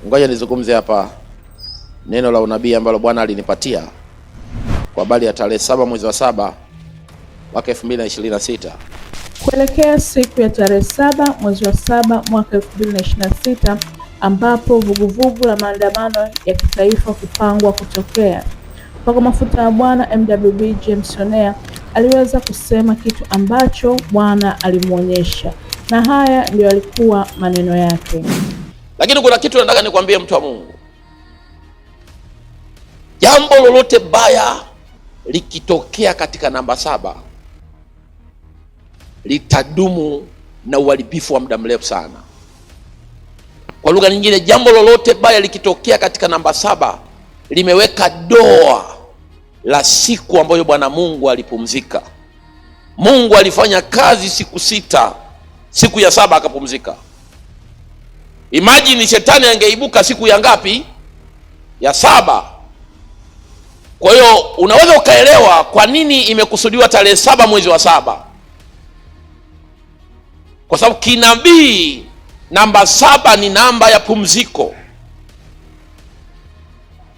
Ngoja nizungumze hapa neno la unabii ambalo Bwana alinipatia kwa habari ya tarehe 7 mwezi wa 7 mwaka 2026. Kuelekea siku ya tarehe 7 mwezi wa 7 mwaka 2026 ambapo vuguvugu la maandamano ya kitaifa kupangwa kutokea. Mpaka mafuta ya Bwana MWB James Onea aliweza kusema kitu ambacho Bwana alimuonyesha, na haya ndio yalikuwa maneno yake. Lakini kuna kitu nataka nikwambie, mtu wa Mungu. Jambo lolote baya likitokea katika namba 7 litadumu na uharibifu wa muda mrefu sana. Kwa lugha nyingine, jambo lolote baya likitokea katika namba 7 limeweka doa la siku ambayo Bwana Mungu alipumzika. Mungu alifanya kazi siku 6, siku ya 7 akapumzika. Imagine shetani angeibuka siku ya ngapi? Ya 7. Kwa hiyo unaweza ukaelewa kwa nini imekusudiwa tarehe 7 mwezi wa 7. Kwa sababu kinabii namba 7 ni namba ya pumziko.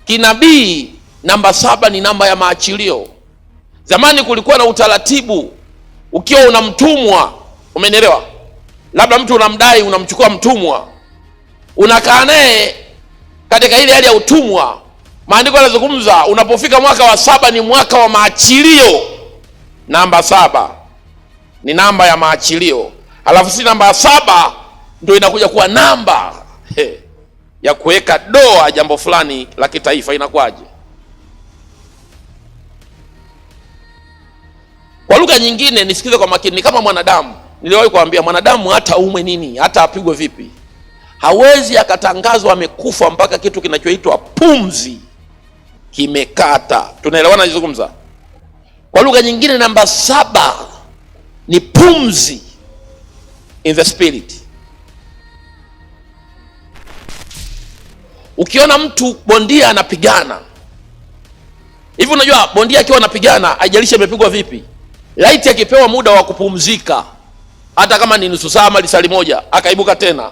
Kinabii namba 7 ni namba ya maachilio. Zamani kulikuwa na utaratibu, ukiwa unamtumwa, umenielewa? Labda mtu unamdai, unamchukua mtumwa, unakaa naye katika ile hali ya utumwa. Maandiko yanazungumza unapofika mwaka wa 7 ni mwaka wa maachilio. Namba 7 ni namba ya maachilio. Alafu si namba 7 ndio inakuja kuwa namba ya kuweka doa jambo fulani la kitaifa. Inakuwaje? Kwa lugha nyingine, nisikize kwa makini, ni kama mwanadamu. Niliwahi kuambia mwanadamu hata umwe nini, hata apigwe vipi, hawezi akatangazwa amekufa mpaka kitu kinachoitwa pumzi kimekata. Tunaelewana nizungumza? Kwa lugha nyingine, namba 7 ni pumzi in the spirit. Ukiona mtu bondia anapigana hivi, unajua bondia akiwa anapigana haijalishi amepigwa vipi, laiti akipewa muda wa kupumzika, hata kama ni nusu saa ama lisali moja, akaibuka tena,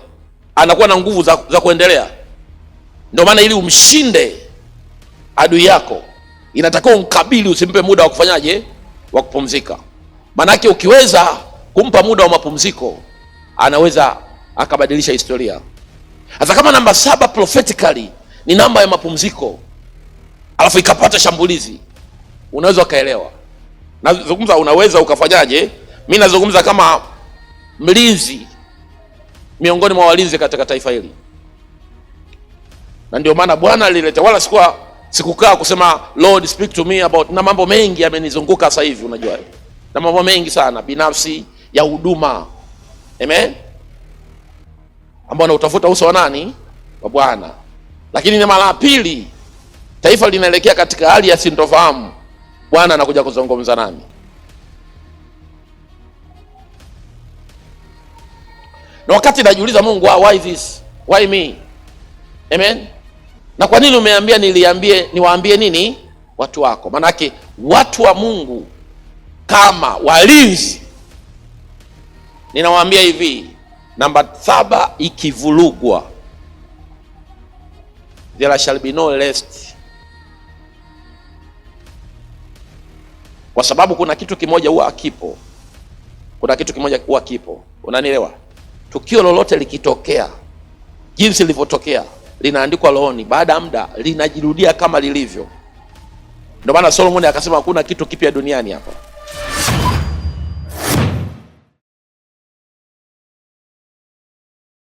anakuwa na nguvu za kuendelea. Ndio maana ili umshinde adui yako inatakiwa umkabili, usimpe muda wa kufanyaje, wa kupumzika. Manake ukiweza kumpa muda wa mapumziko, anaweza akabadilisha historia. Hata kama namba 7 prophetically ni namba ya mapumziko, alafu ikapata shambulizi, unaweza ukaelewa. Nazungumza unaweza ukafanyaje? Mimi nazungumza kama mlinzi miongoni mwa walinzi katika taifa hili. Na ndio maana Bwana alileta, wala sikukaa kusema Lord speak to me about, na mambo mengi yamenizunguka sasa hivi, unajua, na mambo mengi sana binafsi ya huduma, amen, ambao utafuta uso wa nani? Wa Bwana. Lakini ni mara ya pili taifa linaelekea katika hali ya sintofahamu, Bwana anakuja kuzungumza nami. Na wakati najiuliza, Mungu, why this? Why me? Amen. Na kwa nini umeambia niwaambie nini watu wako? Manake watu wa Mungu kama walinzi, ninawaambia hivi, namba 7 ikivurugwa, there shall be no rest. Kwa sababu kuna kitu kimoja huwa hakipo. Kuna kitu kimoja huwa kipo. Unanielewa? Tukio lolote likitokea, jinsi lilivyotokea linaandikwa rohoni, baada ya muda linajirudia kama lilivyo. Ndio maana Solomon akasema hakuna kitu kipya duniani hapa.